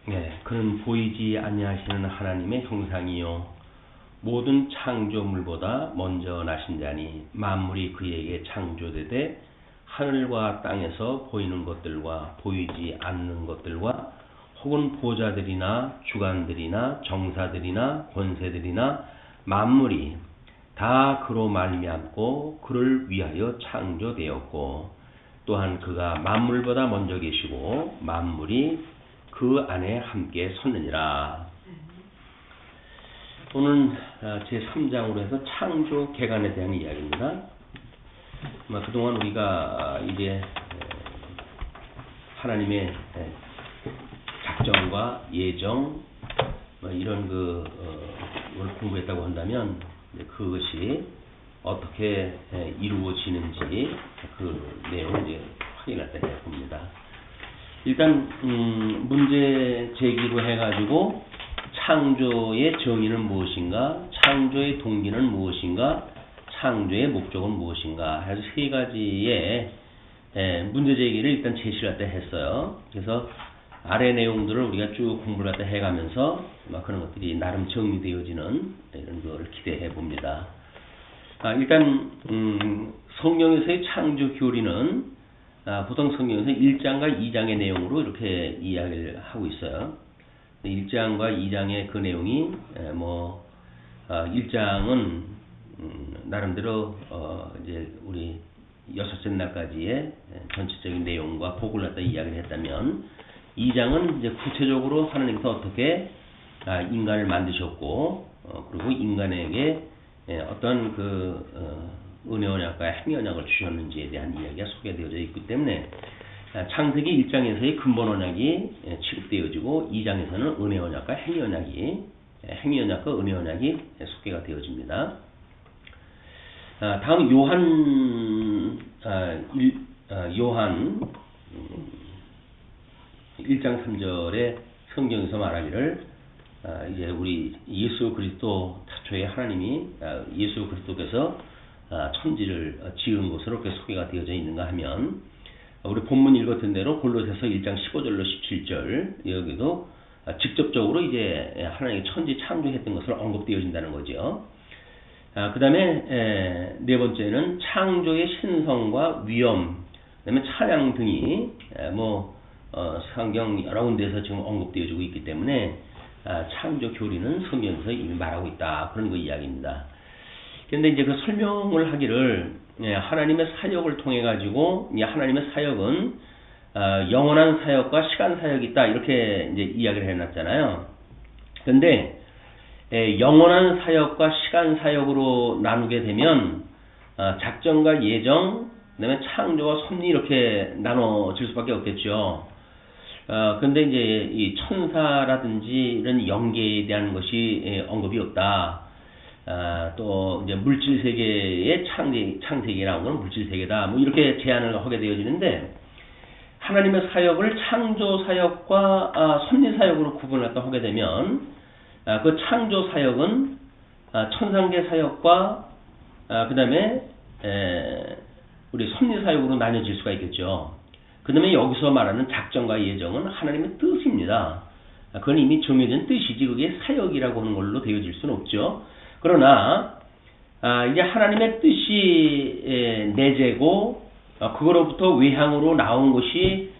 네, 그는 보이지 아니하시는 하나님의 형상이요 모든 창조물보다 먼저 나신 자니 만물이 그에게 창조되되 하늘과 땅에서 보이는 것들과 보이지 않는 것들과 혹은 보좌들이나 주관들이나 정사들이나 권세들이나 만물이 다 그로 말미암고 그를 위하여 창조되었고 또한 그가 만물보다 먼저 계시고 만물이 그 안에 함께 섰느니라. 오늘 제3장으로 해서 창조 개간에 대한 이야기입니다. 그동안 우리가 이제 하나님의 작정과 예정 이런 걸 공부했다고 한다면 그것이 어떻게 이루어지는지 그 내용을 이제 확인할 때 해봅니다. 일단 문제 제기로 해가지고 창조의 정의는 무엇인가, 창조의 동기는 무엇인가, 창조의 목적은 무엇인가 해서 세 가지의 문제 제기를 일단 제시를 할 때 했어요. 그래서 아래 내용들을 우리가 쭉 공부를 할 때 해가면서 그런 것들이 나름 정리되어지는 이런 걸 기대해 봅니다. 일단 성경에서의 창조 교리는 보통 성경에서 1장과 2장의 내용으로 이렇게 이야기를 하고 있어요. 1장과 2장의 그 내용이 1장은 나름대로 이제 우리 여섯째 날까지의 전체적인 내용과 복을 갖다 이야기를 했다면 2장은 이제 구체적으로 하나님께서 어떻게 인간을 만드셨고 그리고 인간에게 어떤 은혜 언약과 행위 언약을 주셨는지에 대한 이야기가 소개되어져 있기 때문에 창세기 1장에서의 근본 언약이 취급되어지고 2장에서는 은혜 언약과 행위 언약과 은혜 언약이 소개가 되어집니다. 다음 요한 1장 3절에 성경에서 말하기를 이제 우리 예수 그리스도 태초에 하나님이 예수 그리스도께서 천지를 지은 것으로 그렇게 소개가 되어져 있는가 하면 우리 본문 읽었던 대로 골로새서 1장 15절로 17절 여기도 직접적으로 이제 하나님이 천지 창조했던 것을 언급되어진다는 거죠. 그 다음에 네 번째는 창조의 신성과 위엄, 그 다음에 찬양 등이 성경 여러 군데에서 지금 언급되어지고 있기 때문에 창조 교리는 성경에서 이미 말하고 있다. 그런 거 이야기입니다. 그런데 이제 그 설명을 하기를 하나님의 사역을 통해 가지고 하나님의 사역은 영원한 사역과 시간 사역이 있다. 이렇게 이제 이야기를 해놨잖아요. 그런데 영원한 사역과 시간 사역으로 나누게 되면 작정과 예정, 그다음에 창조와 섭리 이렇게 나눠질 수밖에 없겠죠. 그런데 이제 이 천사라든지 이런 영계에 대한 것이 언급이 없다. 또 이제 물질 세계의 창세기라는 건 물질 세계다. 이렇게 제안을 하게 되어지는데 하나님의 사역을 창조 사역과 섭리 사역으로 구분을 하게 되면 그 창조 사역은 천상계 사역과 그다음에 우리 섭리 사역으로 나뉘어질 수가 있겠죠. 그다음에 여기서 말하는 작정과 예정은 하나님의 뜻입니다. 그건 이미 정해진 뜻이지 그게 사역이라고 하는 걸로 되어질 수는 없죠. 그러나 이제 하나님의 뜻이 내재고 그거로부터 외향으로 나온 것이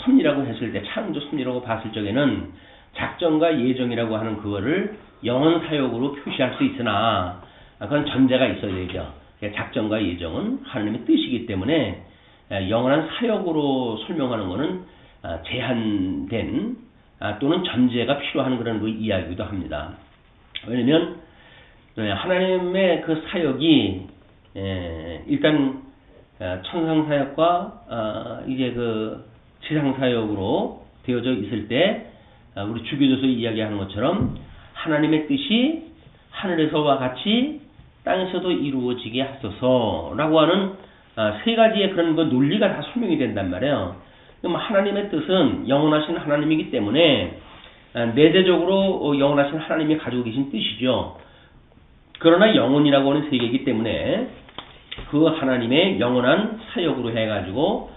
섭리라고 했을 때 창조 섭리라고 봤을 적에는 작정과 예정이라고 하는 그거를 영원 사역으로 표시할 수 있으나 그건 전제가 있어야 되죠. 작정과 예정은 하나님의 뜻이기 때문에 영원한 사역으로 설명하는 것은 제한된 또는 전제가 필요한 그런 그 이야기이기도 합니다. 왜냐하면 하나님의 그 사역이 일단 천상 사역과 이제 그 지상 사역으로 되어져 있을 때 우리 주교조서 이야기하는 것처럼 하나님의 뜻이 하늘에서와 같이 땅에서도 이루어지게 하소서라고 하는 세 가지의 그런 그 논리가 다 설명이 된단 말이에요. 그럼 하나님의 뜻은 영원하신 하나님이기 때문에 내재적으로 영원하신 하나님이 가지고 계신 뜻이죠. 그러나 영혼이라고 하는 세계이기 때문에 그 하나님의 영원한 사역으로 해가지고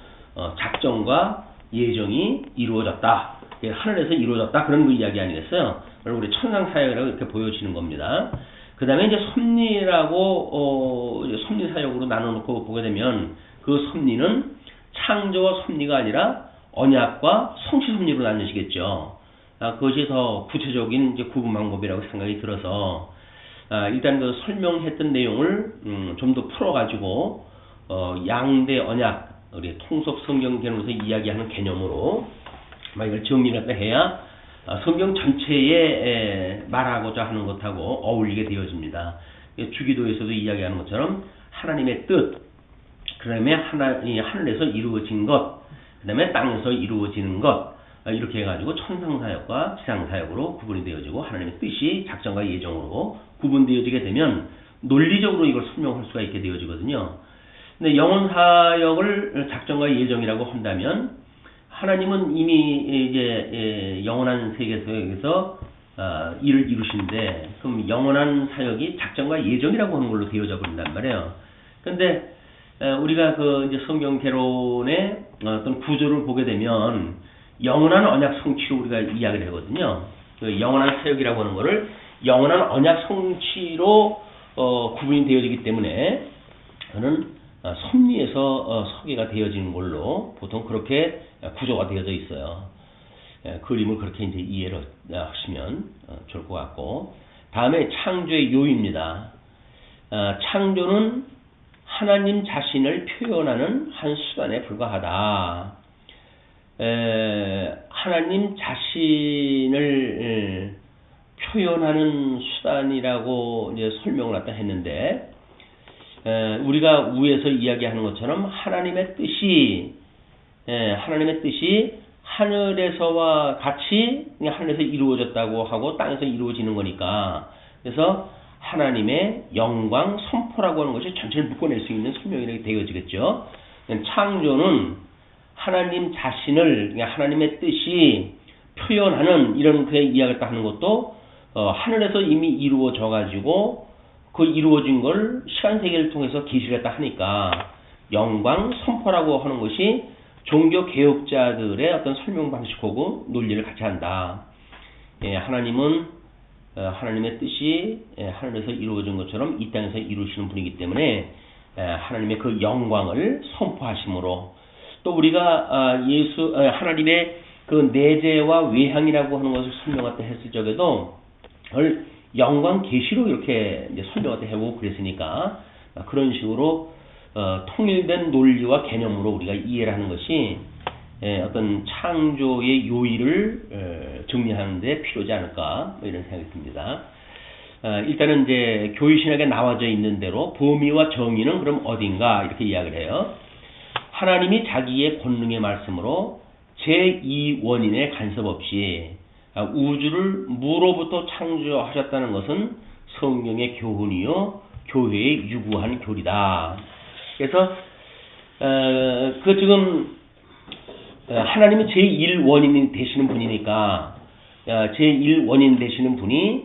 작정과 예정이 이루어졌다. 하늘에서 이루어졌다 그런 그 이야기 아니겠어요? 그리고 우리 천상사역이라고 이렇게 보여지는 겁니다. 그 다음에 이제 섭리라고 섭리 사역으로 나눠놓고 보게 되면 그 섭리는 창조와 섭리가 아니라 언약과 성취 섭리로 나뉘시겠죠. 그것이 더 구체적인 이제 구분 방법이라고 생각이 들어서 일단 그 설명했던 내용을 좀 더 풀어가지고 양대 언약 우리 통속 성경 개념에서 이야기하는 개념으로 이걸 정리를 해야 성경 전체에 말하고자 하는 것하고 어울리게 되어집니다. 주기도에서도 이야기하는 것처럼 하나님의 뜻, 그 다음에 하늘에서 이루어진 것, 그 다음에 땅에서 이루어지는 것, 이렇게 해가지고 천상사역과 지상사역으로 구분이 되어지고 하나님의 뜻이 작정과 예정으로 구분되어지게 되면 논리적으로 이걸 설명할 수가 있게 되어지거든요. 근데 영원사역을 작정과 예정이라고 한다면 하나님은 이미 이제 영원한 세계에서 일을 이루시는데 그럼 영원한 사역이 작정과 예정이라고 하는 걸로 되어져 버린단 말이에요. 근데 우리가 그 이제 성경 개론의 어떤 구조를 보게 되면 영원한 언약 성취로 우리가 이야기를 하거든요. 그 영원한 사역이라고 하는 거를 영원한 언약 성취로 구분이 되어지기 때문에 저는 섭리에서 서계가 되어지는 걸로 보통 그렇게 구조가 되어져 있어요. 그림을 그렇게 이제 이해를 하시면 좋을 것 같고, 다음에 창조의 요입니다. 창조는 하나님 자신을 표현하는 한 수단에 불과하다. 하나님 자신을 표현하는 수단이라고 이제 설명을 갖다 했는데, 우리가 위에서 이야기하는 것처럼 하나님의 뜻이 하늘에서와 같이 하늘에서 이루어졌다고 하고 땅에서 이루어지는 거니까, 그래서 하나님의 영광 선포라고 하는 것이 전체를 묶어낼 수 있는 설명이 되어지겠죠. 창조는 하나님 자신을, 하나님의 뜻이 표현하는 이런 그의 이야기를 하는 것도 하늘에서 이미 이루어져 가지고 그 이루어진 걸 시간 세계를 통해서 계시를 했다 하니까 영광 선포라고 하는 것이 종교 개혁자들의 어떤 설명 방식하고 논리를 같이 한다. 하나님은 하나님의 뜻이 하늘에서 이루어진 것처럼 이 땅에서 이루시는 분이기 때문에 하나님의 그 영광을 선포하심으로, 또 우리가 하나님의 그 내재와 외향이라고 하는 것을 설명할 때 했을 적에도 영광 계시로 이렇게 이제 설명할 때 해보고 그랬으니까 그런 식으로 통일된 논리와 개념으로 우리가 이해를 하는 것이 어떤 창조의 요의를 정리하는 데 필요하지 않을까 이런 생각이 듭니다. 일단은 이제 교회신학에 나와져 있는 대로 범위와 정의는 그럼 어딘가 이렇게 이야기를 해요. 하나님이 자기의 권능의 말씀으로 제2원인의 간섭 없이 우주를 무로부터 창조하셨다는 것은 성경의 교훈이요 교회의 유구한 교리다. 그래서 그 지금 하나님이 제1원인이 되시는 분이니까 제1원인 되시는 분이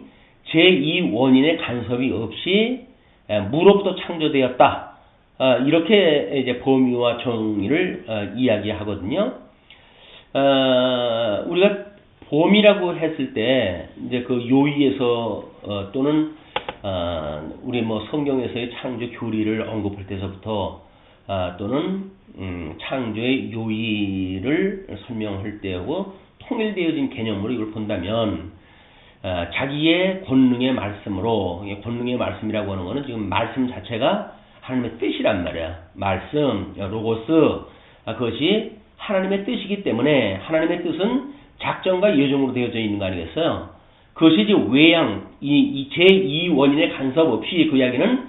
제2원인의 간섭이 없이 무로부터 창조되었다. 이렇게 이제 범위와 정의를 이야기하거든요. 우리가 범위라고 했을 때 이제 그 요의에서 또는 우리 뭐 성경에서의 창조 교리를 언급할 때서부터 또는 창조의 요의를 설명할 때하고 통일되어진 개념으로 이걸 본다면 자기의 권능의 말씀으로, 권능의 말씀이라고 하는 것은 지금 말씀 자체가 하나님의 뜻이란 말이야. 말씀, 로고스, 그것이 하나님의 뜻이기 때문에 하나님의 뜻은 작정과 예정으로 되어져 있는 거 아니겠어요? 그것이 이제 외양, 이 제2원인의 간섭 없이 그 이야기는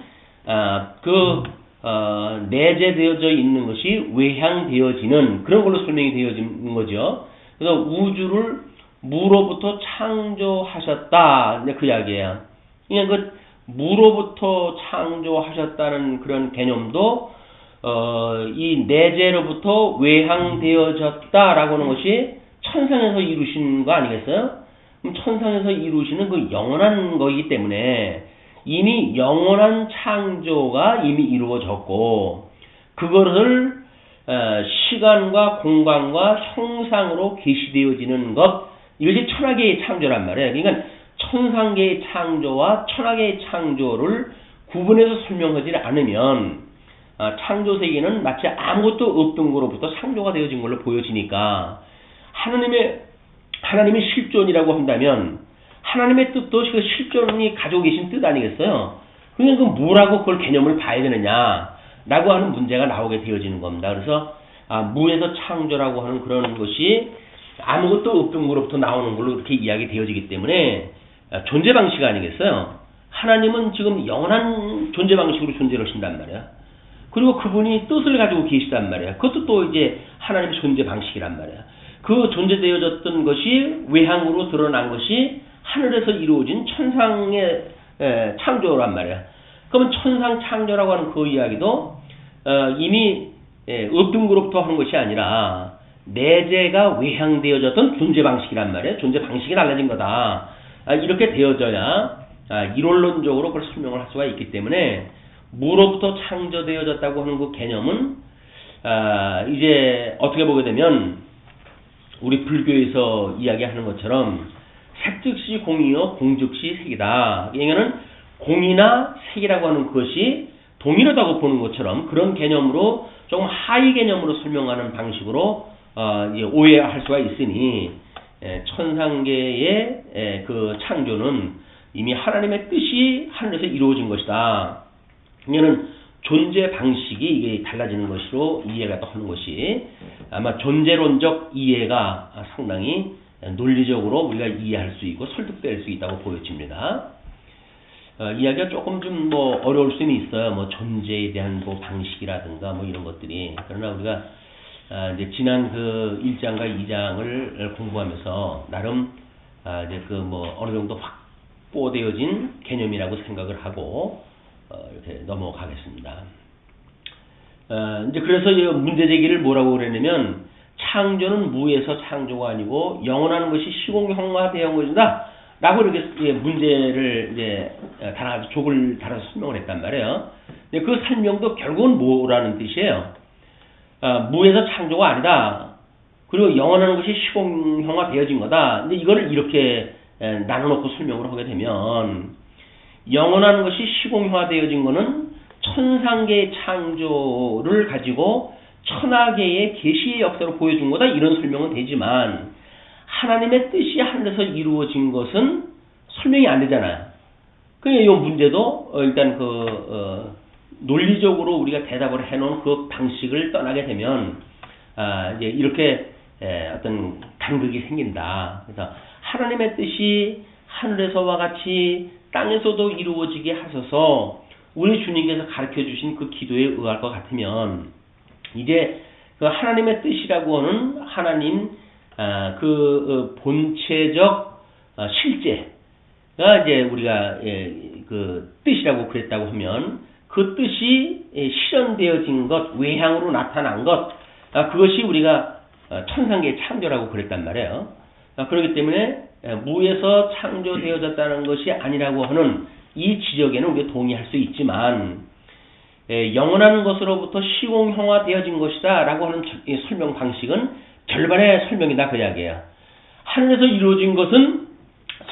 내재되어져 있는 것이 외향되어지는 그런 걸로 설명이 되어지는 거죠. 그래서 우주를 무로부터 창조하셨다. 그 이야기예요. 그냥 그 무로부터 창조하셨다는 그런 개념도 이 내재로부터 외향되어졌다라고 하는 것이 천상에서 이루신 거 아니겠어요? 그럼 천상에서 이루시는 그 영원한 거이기 때문에 이미 영원한 창조가 이미 이루어졌고 그것을 시간과 공간과 형상으로 계시되어지는 것, 이것이 천하계의 창조란 말이에요. 그러니까 천상계의 창조와 천하계의 창조를 구분해서 설명하지 않으면 창조 세계는 마치 아무것도 없던 거로부터 창조가 되어진 걸로 보여지니까 하나님의 실존이라고 한다면 하나님의 뜻도 그 실존이 가지고 계신 뜻 아니겠어요? 그러니까 그 뭐라고 그걸 개념을 봐야 되느냐라고 하는 문제가 나오게 되어지는 겁니다. 그래서 무에서 창조라고 하는 그런 것이 아무것도 없던 거로부터 나오는 걸로 이렇게 이야기 되어지기 때문에 존재 방식 아니겠어요? 하나님은 지금 영원한 존재 방식으로 존재를 하신단 말이야. 그리고 그분이 뜻을 가지고 계시단 말이야. 그것도 또 이제 하나님의 존재 방식이란 말이야. 그 존재되어졌던 것이 외향으로 드러난 것이 하늘에서 이루어진 천상의 창조란 말이야. 그러면 천상 창조라고 하는 그 이야기도 이미 없던 거로부터 하는 것이 아니라 내재가 외향되어졌던 존재 방식이란 말이에요. 존재 방식이 달라진 거다. 이렇게 되어져야 이론론적으로 그걸 설명을 할 수가 있기 때문에 무로부터 창조되어졌다고 하는 그 개념은 이제 어떻게 보게 되면 우리 불교에서 이야기하는 것처럼 색즉시 공이요 공즉시 색이다. 이거는 공이나 색이라고 하는 것이 동일하다고 보는 것처럼 그런 개념으로 조금 하위 개념으로 설명하는 방식으로 이제 오해할 수가 있으니 천상계의 그 창조는 이미 하나님의 뜻이 하늘에서 이루어진 것이다. 이거는 존재 방식이 이게 달라지는 것으로 이해가 또 하는 것이 아마 존재론적 이해가 상당히 논리적으로 우리가 이해할 수 있고 설득될 수 있다고 보여집니다. 이야기가 조금 좀 뭐 어려울 수는 있어요. 뭐 존재에 대한 뭐 방식이라든가 뭐 이런 것들이. 그러나 우리가 이제 지난 그 1장과 2장을 공부하면서 나름 이제 그 뭐 어느 정도 확보되어진 개념이라고 생각을 하고 이렇게 넘어가겠습니다. 이제 그래서 이 문제 제기를 뭐라고 그랬냐면 창조는 무에서 창조가 아니고 영원한 것이 시공형화되어 것이다. 라고 이렇게 문제를 이제 달아서 족을 달아서 설명을 했단 말이에요. 근데 그 설명도 결국은 뭐라는 뜻이에요? 무에서 창조가 아니다. 그리고 영원한 것이 시공형화되어진 거다. 근데 이거를 이렇게 나눠놓고 설명을 하게 되면 영원한 것이 시공형화되어진 거는 천상계의 창조를 가지고 천하계의 계시의 역사로 보여준 거다. 이런 설명은 되지만 하나님의 뜻이 하늘에서 이루어진 것은 설명이 안 되잖아요. 그러니까 이 문제도 일단 논리적으로 우리가 대답을 해놓은 그 방식을 떠나게 되면 이제 이렇게 어떤 간극이 생긴다. 그래서 하나님의 뜻이 하늘에서와 같이 땅에서도 이루어지게 하셔서 우리 주님께서 가르쳐 주신 그 기도에 의할 것 같으면 이제 그 하나님의 뜻이라고 하는 하나님 그 본체적 실제가 이제 우리가 그 뜻이라고 그랬다고 하면 그 뜻이 실현되어진 것, 외향으로 나타난 것, 그것이 우리가 천상계의 창조라고 그랬단 말이에요. 그렇기 때문에 무에서 창조되어졌다는 것이 아니라고 하는 이 지적에는 우리가 동의할 수 있지만 영원한 것으로부터 시공형화되어진 것이다 라고 하는 설명 방식은 절반의 설명이다 그 이야기예요. 하늘에서 이루어진 것은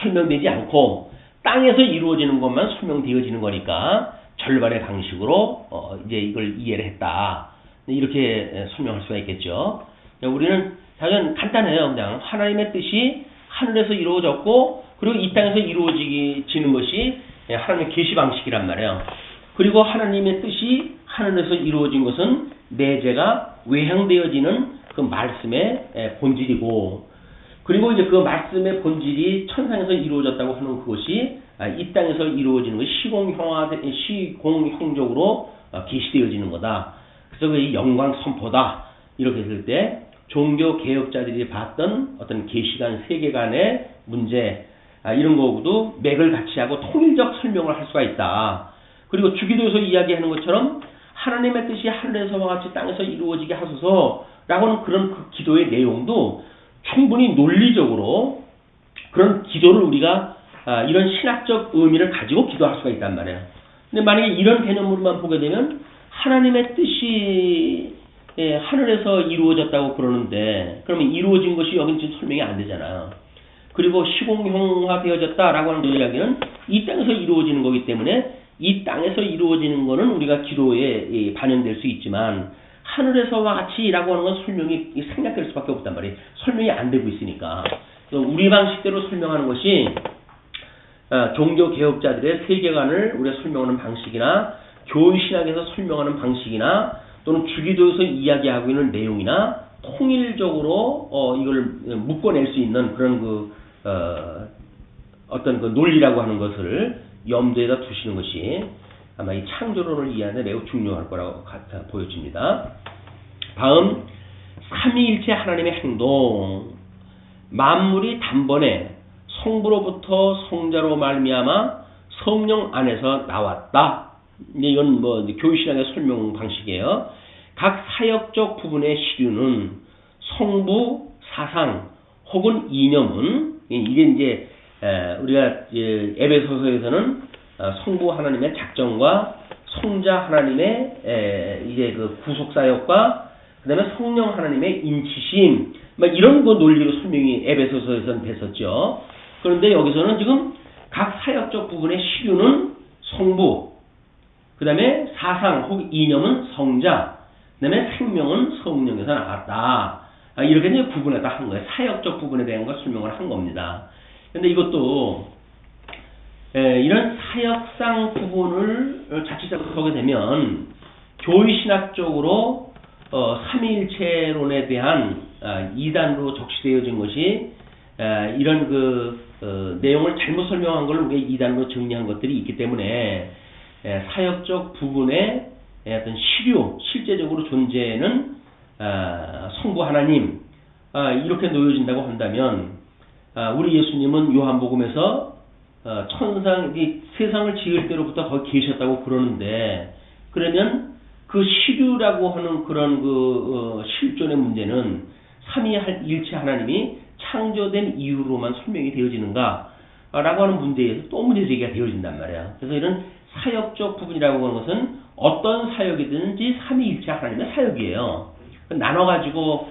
설명되지 않고 땅에서 이루어지는 것만 설명되어지는 거니까 절반의 방식으로 이제 이걸 이해를 했다. 이렇게 설명할 수가 있겠죠. 우리는 당연 간단해요. 그냥 하나님의 뜻이 하늘에서 이루어졌고 그리고 이 땅에서 이루어지는 것이 하나님의 계시 방식이란 말이에요. 그리고 하나님의 뜻이 하늘에서 이루어진 것은 내재가 외향되어지는 그 말씀의 본질이고 그리고 이제 그 말씀의 본질이 천상에서 이루어졌다고 하는 그것이 이 땅에서 이루어지는 것이 시공형적으로 계시되어지는 거다. 그래서 그 영광 선포다. 이렇게 했을 때 종교 개혁자들이 봤던 어떤 계시관 세계관의 문제 이런 거하고도 맥을 같이 하고 통일적 설명을 할 수가 있다. 그리고 주기도에서 이야기하는 것처럼 하나님의 뜻이 하늘에서와 같이 땅에서 이루어지게 하소서라고 하는 그런 그 기도의 내용도 충분히 논리적으로 그런 기도를 우리가 이런 신학적 의미를 가지고 기도할 수가 있단 말이에요. 근데 만약에 이런 개념으로만 보게 되면 하나님의 뜻이 하늘에서 이루어졌다고 그러는데 그러면 이루어진 것이 여긴 지금 설명이 안 되잖아요. 그리고 시공형화되어졌다라고 하는 이야기는 이 땅에서 이루어지는 거기 때문에 이 땅에서 이루어지는 거는 우리가 기로에 반영될 수 있지만 하늘에서와 같이라고 하는 건 설명이 생략될 수밖에 없단 말이에요. 설명이 안 되고 있으니까. 우리 방식대로 설명하는 것이 종교 개혁자들의 세계관을 우리가 설명하는 방식이나 교회신학에서 설명하는 방식이나 또는 주기도에서 이야기하고 있는 내용이나 통일적으로 이걸 묶어낼 수 있는 그런 어떤 그 논리라고 하는 것을 염두에다 두시는 것이 아마 이 창조론을 이해하는 데 매우 중요할 거라고 보여집니다. 다음 삼위일체 하나님의 행동. 만물이 단번에 성부로부터 성자로 말미암아 성령 안에서 나왔다. 이건 뭐 교회신학의 설명 방식이에요. 각 사역적 부분의 시류는 성부, 사상 혹은 이념은 이게 이제 우리가 에베소서에서는 성부 하나님의 작정과 성자 하나님의 이제 그 구속 사역과 그다음에 성령 하나님의 인치심 막 이런 거 논리로 설명이 에베소서에서는 됐었죠. 그런데 여기서는 지금 각 사역적 부분의 시류는 성부, 그다음에 사상 혹은 이념은 성자, 그다음에 생명은 성령에서 나왔다. 이렇게 이제 구분했다 한 거예요. 사역적 부분에 대한 걸 설명을 한 겁니다. 근데 이것도 이런 사역상 부분을 자칫자칫 하게 되면 교회신학적으로 삼위일체론에 대한 이단으로 적시되어진 것이 이런 내용을 잘못 설명한 걸 우리가 이단으로 정리한 것들이 있기 때문에 사역적 부분의 어떤 시류, 실제적으로 존재는 성부 하나님 이렇게 놓여진다고 한다면 우리 예수님은 요한복음에서 세상을 지을 때로부터 거기 계셨다고 그러는데 그러면 그 시류라고 하는 그런 실존의 문제는 삼위일체 하나님이 창조된 이후로만 설명이 되어지는가 라고 하는 문제에서 또 문제제기가 되어진단 말이에요. 그래서 이런 사역적 부분이라고 하는 것은 어떤 사역이든지 삼위일체 하나님의 사역이에요. 나눠가지고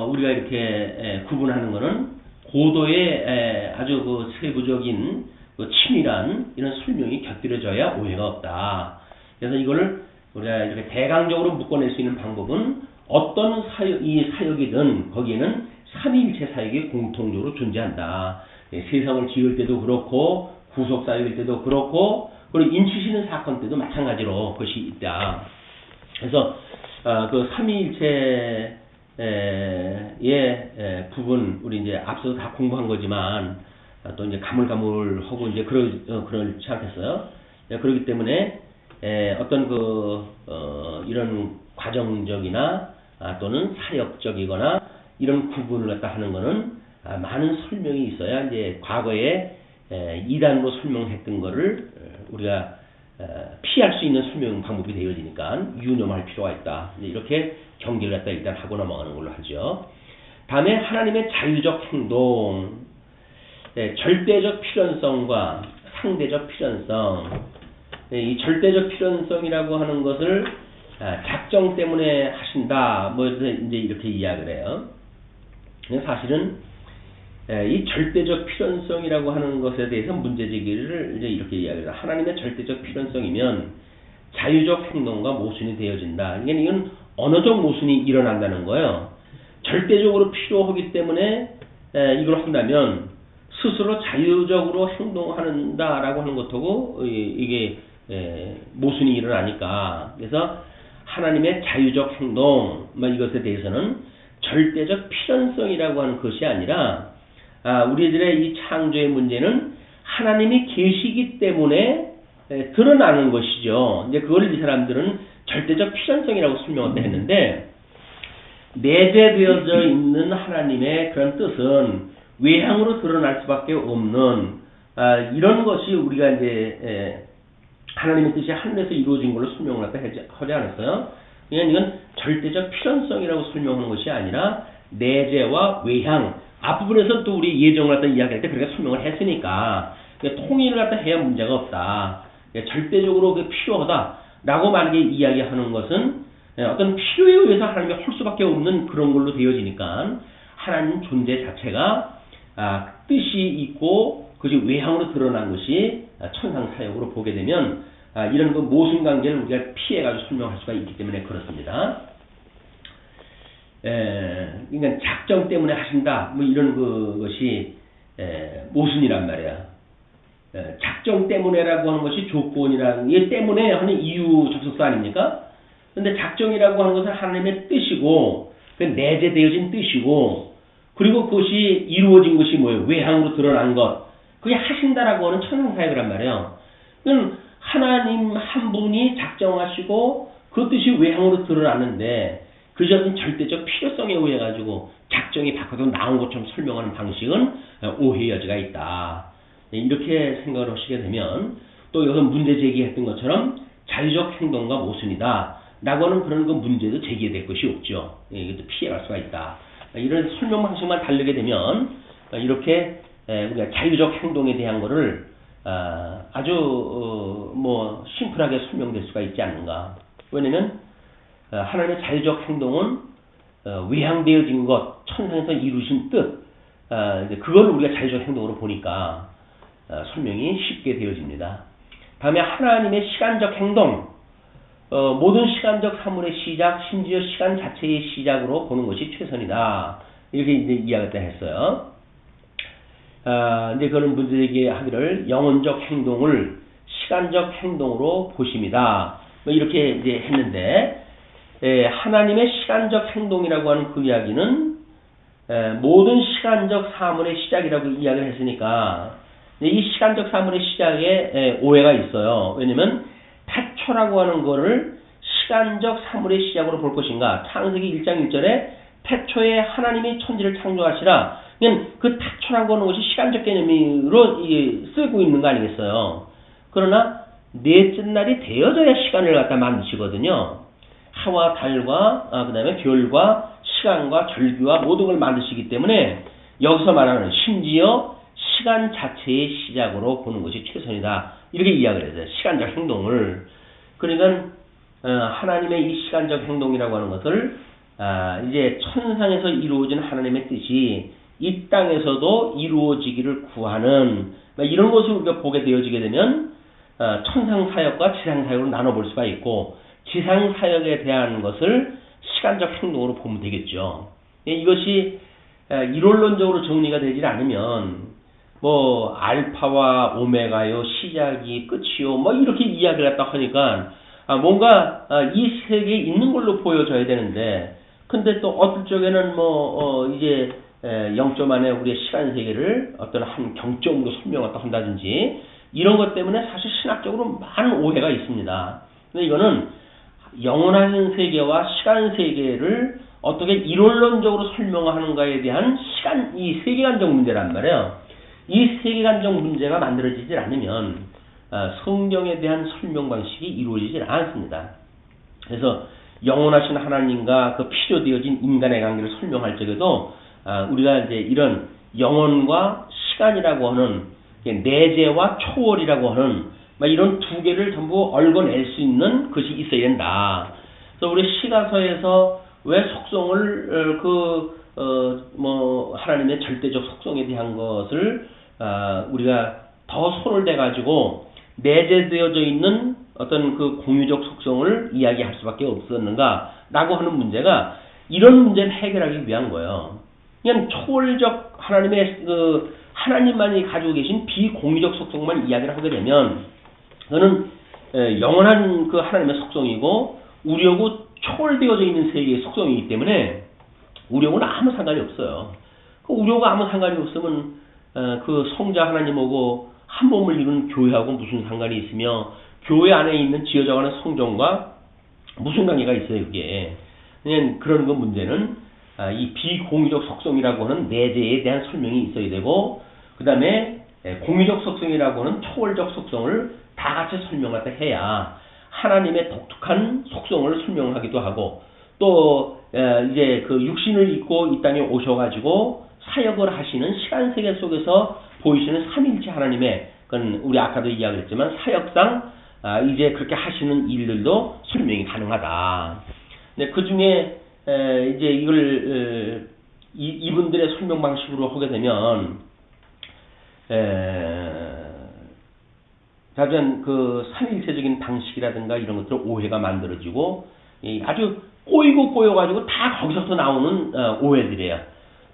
우리가 이렇게 구분하는 것은 고도의 아주 세부적인 치밀한 이런 설명이 곁들여져야 오해가 없다. 그래서 이거를 우리가 이렇게 대강적으로 묶어낼 수 있는 방법은 어떤 사역이든 거기에는 삼위일체 사역이 공통적으로 존재한다. 세상을 지을 때도 그렇고 구속 사역일 때도 그렇고 그리고 인치시는 사건 때도 마찬가지로 그것이 있다. 그래서 그 삼위일체의 부분 우리 이제 앞서 다 공부한 거지만 또 이제 가물가물하고 이제 그렇지 않겠어요? 그렇기 때문에 어떤 이런 과정적이나 또는 사역적이거나 이런 구분을 갖다 하는 거는 많은 설명이 있어야 이제 과거에 이단으로 설명했던 거를 우리가 피할 수 있는 설명 방법이 되어지니까 유념할 필요가 있다. 이렇게 경계를 갖다 일단 하고 넘어가는 걸로 하죠. 다음에 하나님의 자유적 행동, 절대적 필연성과 상대적 필연성. 이 절대적 필연성이라고 하는 것을 작정 때문에 하신다. 뭐 이제 이렇게 이야기를 해요. 사실은 이 절대적 필연성이라고 하는 것에 대해서 문제제기를 이제 이렇게 이야기해요. 하나님의 절대적 필연성이면 자유적 행동과 모순이 되어진다. 이건 언어적 모순이 일어난다는 거예요. 절대적으로 필요하기 때문에 이걸 한다면 스스로 자유적으로 행동한다라고 하는 것하고 이게 모순이 일어나니까 그래서 하나님의 자유적 행동 이것에 대해서는 절대적 필연성이라고 하는 것이 아니라 우리들의 이 창조의 문제는 하나님이 계시기 때문에 드러나는 것이죠. 이제 그걸 이 사람들은 절대적 필연성이라고 설명을 했는데 내재되어져 있는 하나님의 그런 뜻은 외향으로 드러날 수밖에 없는 이런 것이 우리가 이제 하나님의 뜻이 하늘에서 이루어진 걸로 설명을 하지 않았어요. 이건 절대적 필연성이라고 설명하는 것이 아니라 내재와 외향 앞부분에서 또 우리 예정을 갖다 이야기할 때 그렇게 설명을 했으니까 통일을 갖다 해야 문제가 없다. 절대적으로 필요하다라고 만약에 이야기하는 것은 어떤 필요에 의해서 하나님이 할 수밖에 없는 그런 걸로 되어지니까 하나님 존재 자체가 뜻이 있고 그것이 외향으로 드러난 것이 천상 사역으로 보게 되면 이런 그 모순 관계를 우리가 피해가지고 설명할 수가 있기 때문에 그렇습니다. 그러니까 작정 때문에 하신다 뭐 이런 것이 모순이란 말이야. 작정 때문에라고 하는 것이 조건이라는 이 때문에 하는 이유 접속사 아닙니까? 근데 작정이라고 하는 것은 하나님의 뜻이고 내재되어진 뜻이고 그리고 그것이 이루어진 것이 뭐예요? 외향으로 드러난 것. 그게 하신다라고 하는 천상사역이란 말이에요. 그건 하나님 한 분이 작정하시고 그 뜻이 외향으로 드러났는데 그것이 어떤 절대적 필요성에 의해 가지고 작정이 바꿔서 나온 것처럼 설명하는 방식은 오해의 여지가 있다. 이렇게 생각을 하시게 되면 또 여기서 문제 제기했던 것처럼 자유적 행동과 모순이다 라고 하는 그런 그 문제도 제기될 것이 없죠. 이것도 피해갈 수가 있다. 이런 설명 방식만 다르게 되면 이렇게 우리가 자유적 행동에 대한 거를 아주 뭐 심플하게 설명될 수가 있지 않는가. 왜냐면 하나님의 자유적 행동은 외향되어진 것, 천상에서 이루신 뜻, 그걸 우리가 자유적 행동으로 보니까 설명이 쉽게 되어집니다. 다음에 하나님의 시간적 행동, 모든 시간적 사물의 시작, 심지어 시간 자체의 시작으로 보는 것이 최선이다. 이렇게 이제 이야기를 했어요. 이제 그런 문제제기 하기를 영혼적 행동을 시간적 행동으로 보십니다. 뭐 이렇게 이제 했는데, 하나님의 시간적 행동이라고 하는 그 이야기는 모든 시간적 사물의 시작이라고 이야기를 했으니까 이 시간적 사물의 시작에 오해가 있어요. 왜냐면 태초라고 하는 거를 시간적 사물의 시작으로 볼 것인가. 창세기 1장 1절에 태초에 하나님이 천지를 창조하시라. 그 태초라고 하는 것이 시간적 개념으로 쓰고 있는 거 아니겠어요. 그러나 넷째 날이 되어져야 시간을 갖다 만드시거든요. 해와 달과 그 다음에 별과 시간과 절기와 모든 걸 만드시기 때문에 여기서 말하는 심지어 시간 자체의 시작으로 보는 것이 최선이다. 이렇게 이야기를 했어요. 시간적 행동을. 그러니까 하나님의 이 시간적 행동이라고 하는 것을 이제 천상에서 이루어진 하나님의 뜻이 이 땅에서도 이루어지기를 구하는 이런 것을 우리가 보게 되어지게 되면 천상 사역과 지상 사역으로 나눠볼 수가 있고 지상 사역에 대한 것을 시간적 행동으로 보면 되겠죠. 이것이 이론론적으로 정리가 되질 않으면 뭐 알파와 오메가요, 시작이 끝이요, 뭐 이렇게 이야기를 했다 하니까 뭔가 이 세계에 있는 걸로 보여져야 되는데, 근데 또 어떨 적에는 이제 0점 안에 우리의 시간 세계를 어떤 한 경점으로 설명했다 한다든지 이런 것 때문에 사실 신학적으로 많은 오해가 있습니다. 근데 이거는 영원한 세계와 시간 세계를 어떻게 이론론적으로 설명하는가에 대한 이 세계관적 문제란 말이에요. 이 세계관적 문제가 만들어지질 않으면 성경에 대한 설명 방식이 이루어지질 않습니다. 그래서 영원하신 하나님과 그 필요되어진 인간의 관계를 설명할 적에도 우리가 이제 이런 영원과 시간이라고 하는 내재와 초월이라고 하는 이런 두 개를 전부 얽어낼 수 있는 것이 있어야 된다. 그래서 우리 시가서에서 왜 속성을 하나님의 절대적 속성에 대한 것을 우리가 더 손을 대 가지고 내재되어져 있는 어떤 그 공유적 속성을 이야기할 수밖에 없었는가라고 하는 문제가 이런 문제를 해결하기 위한 거예요. 그냥 초월적 하나님의 하나님만이 가지고 계신 비공유적 속성만 이야기를 하게 되면 그거는 영원한 그 하나님의 속성이고 우리하고 초월되어져 있는 세계의 속성이기 때문에 우리하고는 아무 상관이 없어요. 그 우리하고 아무 상관이 없으면 그 성자 하나님하고 한 몸을 이룬 교회하고 무슨 상관이 있으며 교회 안에 있는 지어져가는 성전과 무슨 관계가 있어요, 그게. 그냥 그런 거 문제는 이 비공유적 속성이라고 하는 내재에 대한 설명이 있어야 되고 그 다음에 공유적 속성이라고 하는 초월적 속성을 다 같이 설명하다 해야 하나님의 독특한 속성을 설명하기도 하고 또 이제 그 육신을 입고 이 땅에 오셔가지고 사역을 하시는 시간 세계 속에서 보이시는 삼일체 하나님의 그건 우리 아까도 이야기했지만 사역상 이제 그렇게 하시는 일들도 설명이 가능하다. 근데 그 중에 이제 이걸 이분들의 설명 방식으로 하게 되면 자전 그 삼일체적인 방식이라든가 이런 것들은 오해가 만들어지고 아주 꼬이고 다 거기서부터 나오는 오해들이에요.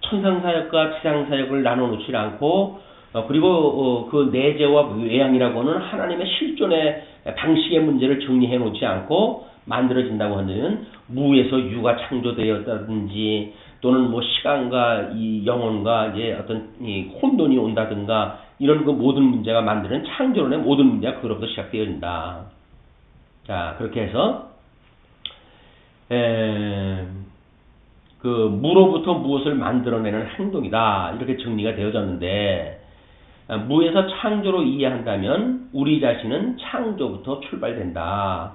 천상사역과 지상사역을 나눠놓지 않고 그리고 그 내재와 외양이라고 하는 하나님의 실존의 방식의 문제를 정리해 놓지 않고 만들어진다고 하면 무에서 유가 창조되었다든지 또는 뭐 시간과 이 영혼과 이제 어떤 이 혼돈이 온다든가 이런 그 모든 문제가 만드는 창조론의 모든 문제가 그로부터 시작되어진다. 자, 그렇게 해서 그 무로부터 무엇을 만들어내는 행동이다. 이렇게 정리가 되어졌는데 무에서 창조로 이해한다면 우리 자신은 창조부터 출발된다.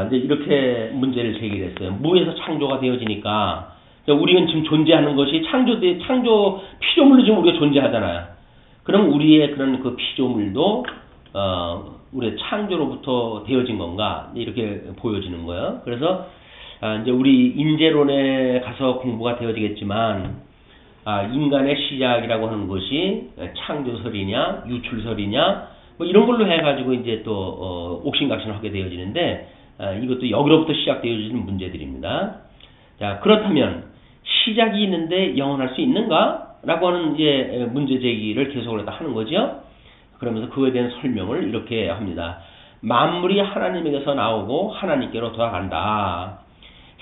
이제 이렇게 문제를 제기했어요. 무에서 창조가 되어지니까 우리는 지금 존재하는 것이 창조 피조물로 지금 우리가 존재하잖아요. 그럼 우리의 그런 그 피조물도 우리의 창조로부터 되어진 건가 이렇게 보여지는 거예요. 그래서 이제 우리 인재론에 가서 공부가 되어지겠지만 인간의 시작이라고 하는 것이 창조설이냐 유출설이냐 뭐 이런 걸로 해가지고 이제 또 옥신각신을 하게 되어지는데 이것도 여기로부터 시작되어지는 문제들입니다. 자, 그렇다면 시작이 있는데 영원할 수 있는가? 라고 하는 이제 문제 제기를 계속을 하는 거죠. 그러면서 그거에 대한 설명을 이렇게 합니다. 만물이 하나님에게서 나오고 하나님께로 돌아간다.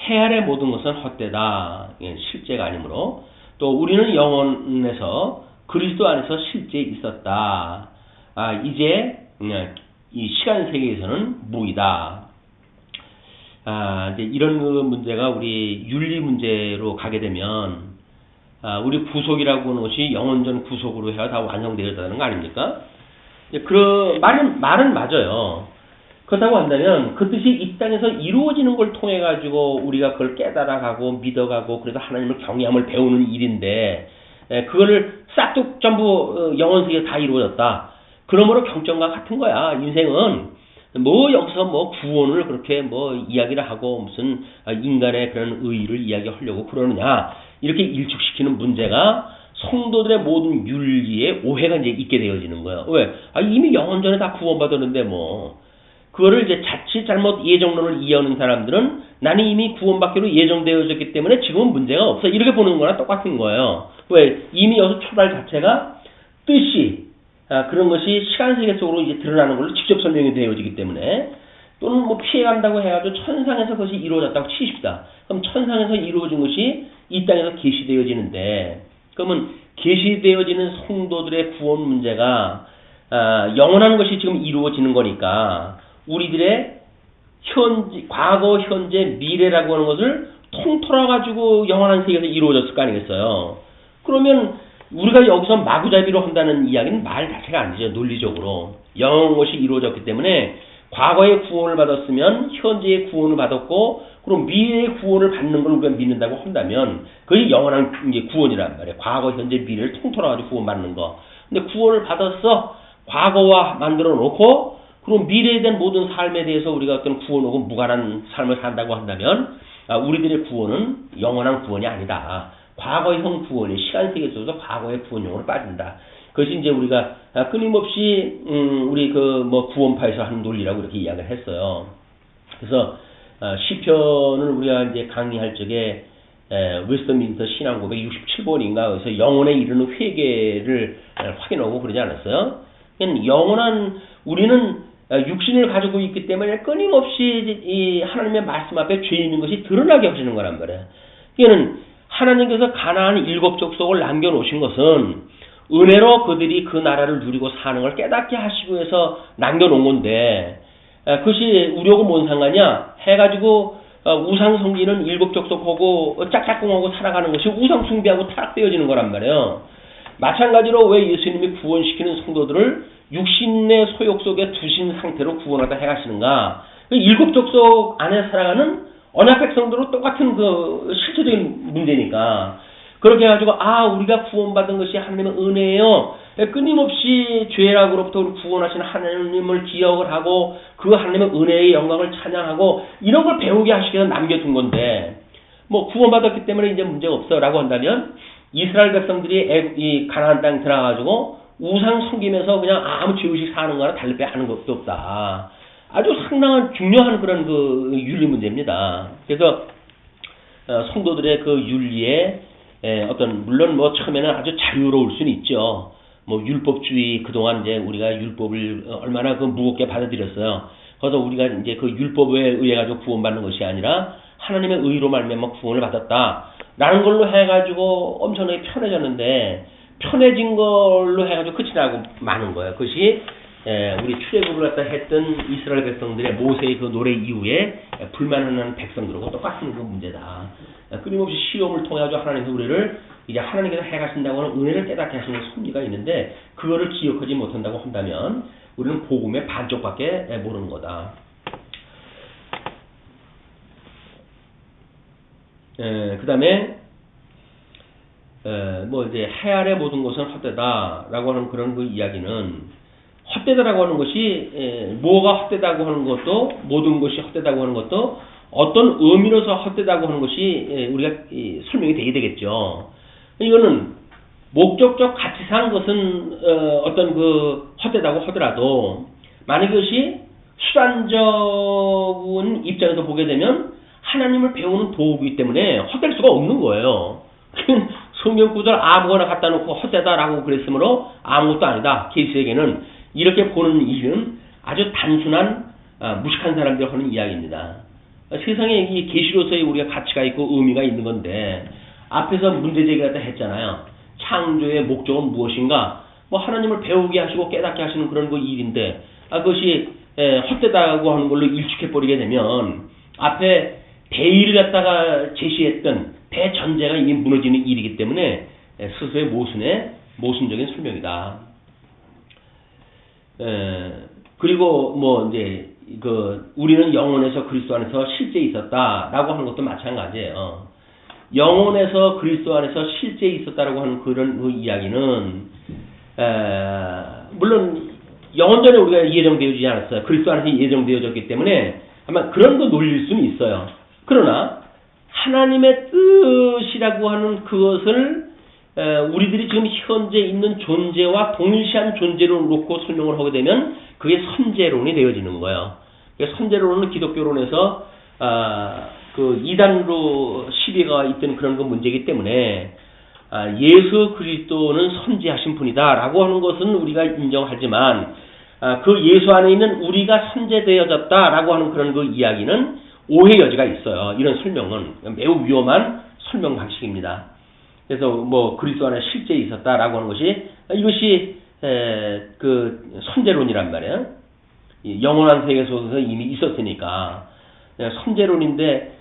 해 아래 모든 것은 헛되다. 실제가 아니므로 또 우리는 영혼에서 그리스도 안에서 실제 있었다. 이제 이 시간 세계에서는 무이다. 이제 이런 그 문제가 우리 윤리 문제로 가게 되면 우리 구속이라고 하는 것이 영원전 구속으로 해야 다 완성되었다는 거 아닙니까? 그 말은 맞아요. 그렇다고 한다면 그 뜻이 이 땅에서 이루어지는 걸 통해 가지고 우리가 그걸 깨달아가고 믿어가고 그래서 하나님을 경외함을 배우는 일인데 그거를 싹둑 전부 영원 세계에 다 이루어졌다. 그러므로 경전과 같은 거야. 인생은 뭐 여기서 뭐 구원을 그렇게 뭐 이야기를 하고 무슨 인간의 그런 의의를 이야기하려고 그러느냐 이렇게 일축시키는 문제가 성도들의 모든 윤리에 오해가 이제 있게 되어지는 거예요. 왜? 이미 영원 전에 다 구원받았는데 뭐 그거를 이제 자칫 잘못 예정론을 이해하는 사람들은 나는 이미 구원받기로 예정되어졌기 때문에 지금은 문제가 없어 이렇게 보는 거랑 똑같은 거예요. 왜? 이미 여기서 출발 자체가 뜻이 그런 것이 시간 세계 속으로 이제 드러나는 걸로 직접 설명이 되어지기 때문에 또는 뭐 피해간다고 해가지고 천상에서 그것이 이루어졌다고 치십시다. 그럼 천상에서 이루어진 것이 이 땅에서 계시되어지는데 그러면 계시되어지는 성도들의 구원 문제가 영원한 것이 지금 이루어지는 거니까 우리들의 과거, 현재, 미래라고 하는 것을 통틀어 가지고 영원한 세계에서 이루어졌을 거 아니겠어요. 그러면 우리가 여기서 마구잡이로 한다는 이야기는 말 자체가 아니죠. 논리적으로. 영원한 것이 이루어졌기 때문에 과거의 구원을 받았으면 현재의 구원을 받았고 그럼 미래의 구원을 받는 걸 우리가 믿는다고 한다면 그게 영원한 구원이란 말이에요. 과거, 현재, 미래를 통틀어 가지고 구원받는 거. 근데 구원을 받았어. 과거와 만들어 놓고 그럼 미래에 대한 모든 삶에 대해서 우리가 어떤 구원하고 무관한 삶을 산다고 한다면 우리들의 구원은 영원한 구원이 아니다. 과거형 구원이 시간 세계에 있어서 과거의 구원용으로 빠진다. 그것이 이제 우리가 끊임없이 우리 그 뭐 구원파에서 하는 논리라고 이렇게 이야기를 했어요. 그래서 시편을 우리가 이제 강의할 적에 웨스트민스터 신앙고백 67번인가 그래서 영혼에 이르는 회개를 확인하고 그러지 않았어요? 영원한 우리는 육신을 가지고 있기 때문에 끊임없이 이 하나님의 말씀 앞에 죄 있는 것이 드러나게 하시는 거란 말이에요. 이거는 하나님께서 가나안 7 족속을 남겨놓으신 것은 은혜로 그들이 그 나라를 누리고 사는 걸 깨닫게 하시고 해서 남겨놓은 건데 그것이 우리하고 뭔 상관이야? 해가지고 우상 섬기는 7 족속하고 짝짝꿍하고 살아가는 것이 우상 숭배하고 타락되어지는 거란 말이에요. 마찬가지로 왜 예수님이 구원시키는 성도들을 육신의 소욕 속에 두신 상태로 구원하다 해가시는가? 7 족속 안에 살아가는 언약 백성들도 똑같은 그 실체적인 문제니까 그렇게 해가지고 우리가 구원받은 것이 하나님의 은혜예요. 끊임없이 죄악으로부터 우리 구원하신 하나님을 기억을 하고 그 하나님의 은혜의 영광을 찬양하고 이런 걸 배우게 하시기 위해서 남겨둔 건데 뭐 구원받았기 때문에 이제 문제가 없어라고 한다면 이스라엘 백성들이 이 가나안 땅 들어가가지고 우상 섬기면서 그냥 아무 죄의식 사는 거나 달리 하는 것도 없다. 아주 상당한 중요한 그런 그 윤리 문제입니다. 그래서 성도들의 그 윤리에 어떤 물론 뭐 처음에는 아주 자유로울 수는 있죠. 뭐 율법주의 그동안 이제 우리가 율법을 얼마나 그 무겁게 받아들였어요. 그래서 우리가 이제 그 율법에 의해 가지고 구원받는 것이 아니라 하나님의 의로 말미암아 구원을 받았다라는 걸로 해가지고 엄청나게 편해졌는데 편해진 걸로 해가지고 끝이 나고 마는 거예요. 그것이 우리 출애굽을 갖다 했던 이스라엘 백성들의 모세의 그 노래 이후에 불만하는 백성들하고 똑같은 그 문제다. 끊임없이 시험을 통해 가지고 하나님께서 우리를 이제 하나님께서 해가신다고 하는 은혜를 깨닫게 하시는 섭리가 있는데 그거를 기억하지 못한다고 한다면 우리는 복음의 반쪽밖에 모르는 거다. 그 다음에 뭐 이제 해 아래 모든 것은 헛되다라고 하는 그런 그 이야기는 헛되다라고 하는 것이 뭐가 헛되다고 하는 것도 모든 것이 헛되다고 하는 것도 어떤 의미로서 헛되다고 하는 것이 우리가 설명이 되게 되겠죠. 이거는 목적적 가치상 것은 어떤 그 헛되다고 하더라도 만약 그것이 수단적인 입장에서 보게 되면 하나님을 배우는 도구이기 때문에 헛될 수가 없는 거예요. 성경 구절 아무거나 갖다 놓고 헛되다라고 그랬으므로 아무것도 아니다. 계시에게는 이렇게 보는 일은 아주 단순한 무식한 사람들이 하는 이야기입니다. 세상에 이 계시로서의 우리가 가치가 있고 의미가 있는 건데 앞에서 문제제기를 했잖아요. 창조의 목적은 무엇인가? 뭐 하나님을 배우게 하시고 깨닫게 하시는 그런 그 일인데 그것이 헛되다고 하는 걸로 일축해버리게 되면 앞에 대의를 갖다가 제시했던 대전제가 이미 무너지는 일이기 때문에 스스로의 모순적인 설명이다. 그리고 뭐 이제 우리는 영혼에서 그리스도 안에서 실제 있었다라고 하는 것도 마찬가지예요. 영혼에서 그리스도 안에서 실제 있었다라고 하는 그런 그 이야기는 물론 영혼 전에 우리가 예정되어지지 않았어요. 그리스도 안에서 예정되어졌기 때문에 아마 그런 거 놀릴 수는 있어요. 그러나 하나님의 뜻이라고 하는 그것을 우리들이 지금 현재 있는 존재와 동일시한 존재로 놓고 설명을 하게 되면 그게 선제론이 되어지는 거예요. 선제론은 기독교론에서 그 이단으로 시비가 있던 그런 그 문제이기 때문에 예수 그리스도는 선지하신 분이다라고 하는 것은 우리가 인정하지만 그 예수 안에 있는 우리가 선제되어졌다라고 하는 그런 그 이야기는 오해 여지가 있어요. 이런 설명은 매우 위험한 설명 방식입니다. 그래서 뭐 그리스도 안에 실제 있었다라고 하는 것이 이것이 그 선제론이란 말이에요. 영원한 세계 속에서 이미 있었으니까 선제론인데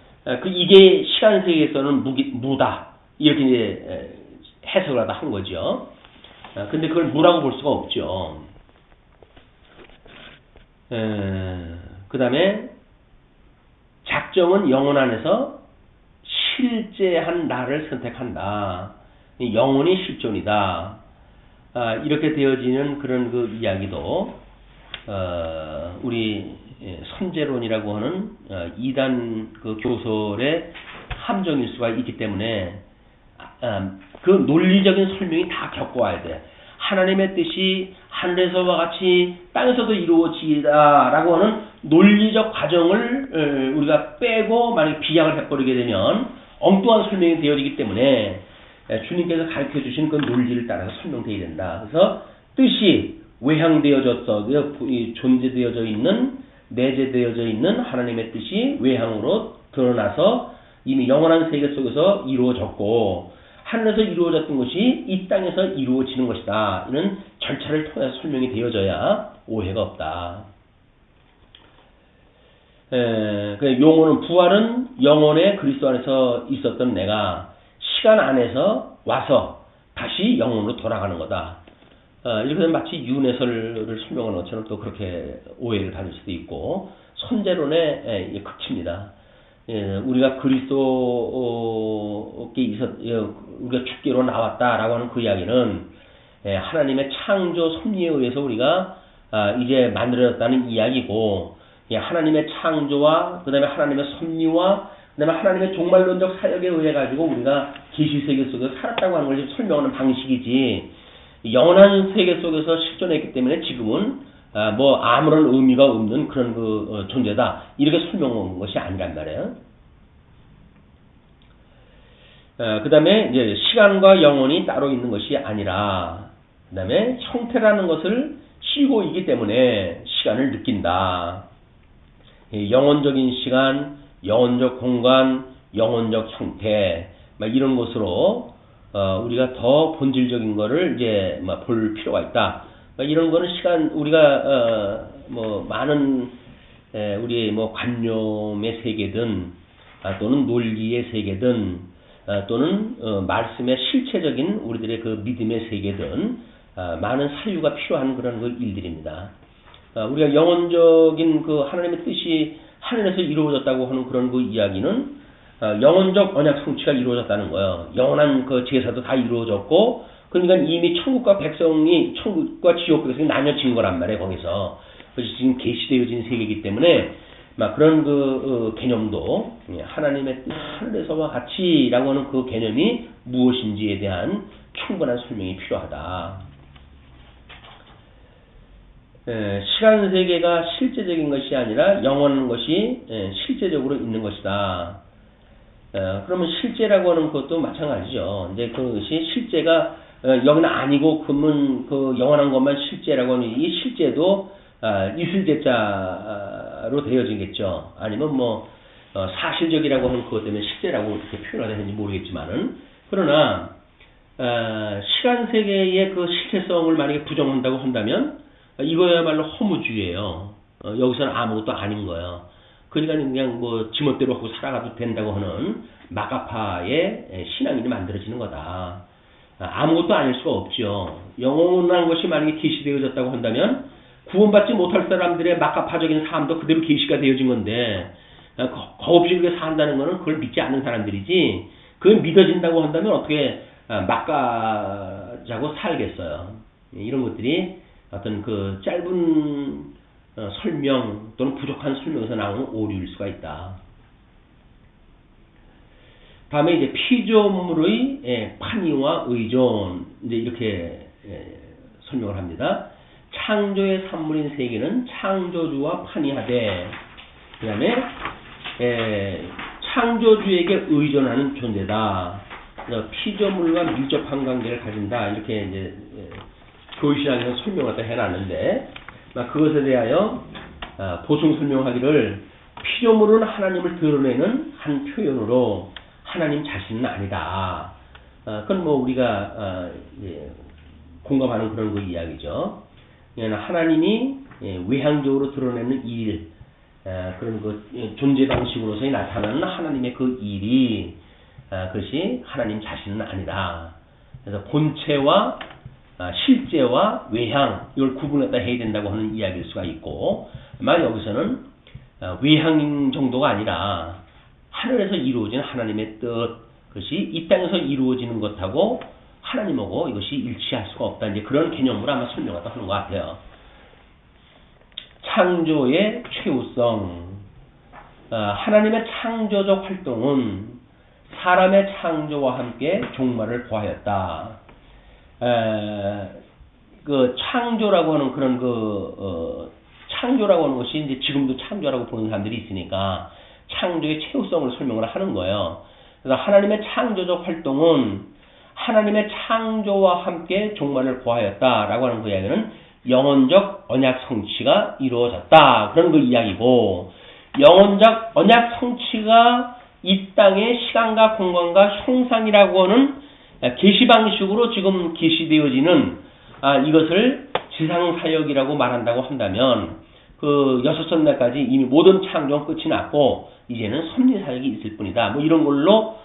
이게 시간 세계에서는 무다 이렇게 이제 해석을 하다 한 거죠. 근데 그걸 무라고 볼 수가 없죠. 그 다음에 작정은 영혼 안에서 실제한 나를 선택한다. 영혼이 실존이다. 이렇게 되어지는 그런 그 이야기도 우리 선제론이라고 하는 이단 그 교설의 함정일 수가 있기 때문에 그 논리적인 설명이 다 겪어와야 돼. 하나님의 뜻이 하늘에서와 같이 땅에서도 이루어지다라고 하는 논리적 과정을 우리가 빼고 만약 비약을 해버리게 되면 엉뚱한 설명이 되어지기 때문에 주님께서 가르쳐 주신 그 논리를 따라서 설명되어야 된다. 그래서 뜻이 외향되어졌어, 존재되어져 있는 내재되어져 있는 하나님의 뜻이 외향으로 드러나서 이미 영원한 세계 속에서 이루어졌고 하늘에서 이루어졌던 것이 이 땅에서 이루어지는 것이다. 이런 절차를 통해서 설명이 되어져야 오해가 없다. 용어는 부활은 영혼의 그리스도 안에서 있었던 내가 시간 안에서 와서 다시 영혼으로 돌아가는 거다. 이렇게 되면 마치 윤회설을 설명하는 것처럼 또 그렇게 오해를 받을 수도 있고 선제론의 극치입니다. 우리가 그리스도께 우리가 죽기로 나왔다라고 하는 그 이야기는 하나님의 창조 섭리에 의해서 우리가 이제 만들어졌다는 이야기고, 하나님의 창조와 그 다음에 하나님의 섭리와 그 다음에 하나님의 종말론적 사역에 의해 가지고 우리가 계시세계 속에서 살았다고 하는 걸 지금 설명하는 방식이지, 영원한 세계 속에서 실존했기 때문에 지금은 뭐 아무런 의미가 없는 그런 그 존재다 이렇게 설명한 것이 아니란 말이에요. 그 다음에 이제 시간과 영혼이 따로 있는 것이 아니라, 그 다음에 형태라는 것을 씌고 있기 때문에 시간을 느낀다. 영혼적인 시간, 영혼적 공간, 영혼적 형태, 막 이런 것으로 우리가 더 본질적인 거를 이제 볼 필요가 있다. 이런 거는 시간 우리가 뭐 많은 우리 뭐 관념의 세계든 또는 논리의 세계든 또는 말씀의 실체적인 우리들의 그 믿음의 세계든 많은 사유가 필요한 그런 그 일들입니다. 우리가 영혼적인 그 하나님의 뜻이 하늘에서 이루어졌다고 하는 그런 그 이야기는 영혼적 언약 성취가 이루어졌다는 거예요. 영원한 그 제사도 다 이루어졌고, 그러니까 이미 천국과 지옥 백성이 나뉘어진 거란 말이에요. 거기서 그래서 지금 계시되어진 세계이기 때문에 막 그런 그 개념도 하나님의 뜻 하늘에서와 같이라고 하는 그 개념이 무엇인지에 대한 충분한 설명이 필요하다. 시간 세계가 실제적인 것이 아니라 영원한 것이 실제적으로 있는 것이다. 그러면 실제라고 하는 것도 마찬가지죠. 이제 그것이 실제가 여기는 아니고 그러면 그 영원한 것만 실제라고 하는 이 실제도 이슬제자로 되어지겠죠. 아니면 뭐 사실적이라고 하는 그것 때문에 실제라고 이렇게 표현을 되는지 모르겠지만은, 그러나 시간 세계의 그 실체성을 만약에 부정한다고 한다면 이거야말로 허무주의예요. 여기서는 아무것도 아닌 거예요. 그러니까 그냥 뭐 지멋대로 하고 살아가도 된다고 하는 마가파의 신앙이 만들어지는 거다. 아무것도 아닐 수가 없죠. 영원한 것이 만약에 계시되어졌다고 한다면 구원받지 못할 사람들의 마가파적인 삶도 그대로 계시가 되어진 건데, 겁없이 그렇게 산다는 것은 그걸 믿지 않는 사람들이지, 그걸 믿어진다고 한다면 어떻게 막가자고 살겠어요. 이런 것들이 어떤 그 짧은 설명 또는 부족한 설명에서 나오는 오류일 수가 있다. 다음에 이제 피조물의 판이와 의존, 이제 이렇게 설명을 합니다. 창조의 산물인 세계는 창조주와 판이하되, 그 다음에 창조주에게 의존하는 존재다. 피조물과 밀접한 관계를 가진다. 이렇게 이제 교시학에서 설명을 또 해놨는데, 그것에 대하여 보충 설명하기를, 피조물은 하나님을 드러내는 한 표현으로 하나님 자신은 아니다. 그건 뭐 우리가 공감하는 그런 그 이야기죠. 하나님이 외향적으로 드러내는 일, 그런 그 존재 방식으로서 나타나는 하나님의 그 일이 그것이 하나님 자신은 아니다. 그래서 본체와 실제와 외향, 이걸 구분했다 해야 된다고 하는 이야기일 수가 있고, 아마 여기서는 외향 정도가 아니라 하늘에서 이루어진 하나님의 뜻, 그것이 이 땅에서 이루어지는 것하고 하나님하고 이것이 일치할 수가 없다. 이제 그런 개념으로 아마 설명을 하는 것 같아요. 창조의 최우성, 하나님의 창조적 활동은 사람의 창조와 함께 종말을 보하였다. 그 창조라고 하는 그런 창조라고 하는 것이 이제 지금도 창조라고 보는 사람들이 있으니까 창조의 최우성을 설명을 하는 거예요. 그래서 하나님의 창조적 활동은 하나님의 창조와 함께 종말을 보하였다라고 하는 그 이야기는 영혼적 언약 성취가 이루어졌다. 그런 그 이야기고, 영혼적 언약 성취가 이 땅의 시간과 공간과 형상이라고 하는 계시 방식으로 지금 계시되어지는 이것을 지상사역이라고 말한다고 한다면, 그 여섯 첫날까지 이미 모든 창조는 끝이 났고 이제는 섭리사역이 있을 뿐이다. 뭐 이런 걸로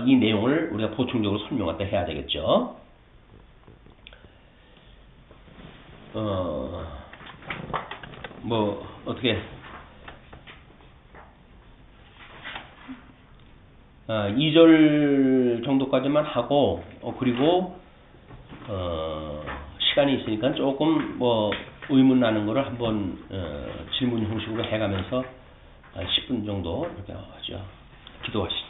이 내용을 우리가 보충적으로 설명을 해야 되겠죠. 뭐 어떻게 2절 정도까지만 하고, 그리고 시간이 있으니까 조금 뭐 의문 나는 거를 한번 질문 형식으로 해가면서 10분 정도 이렇게 하죠. 기도하시죠.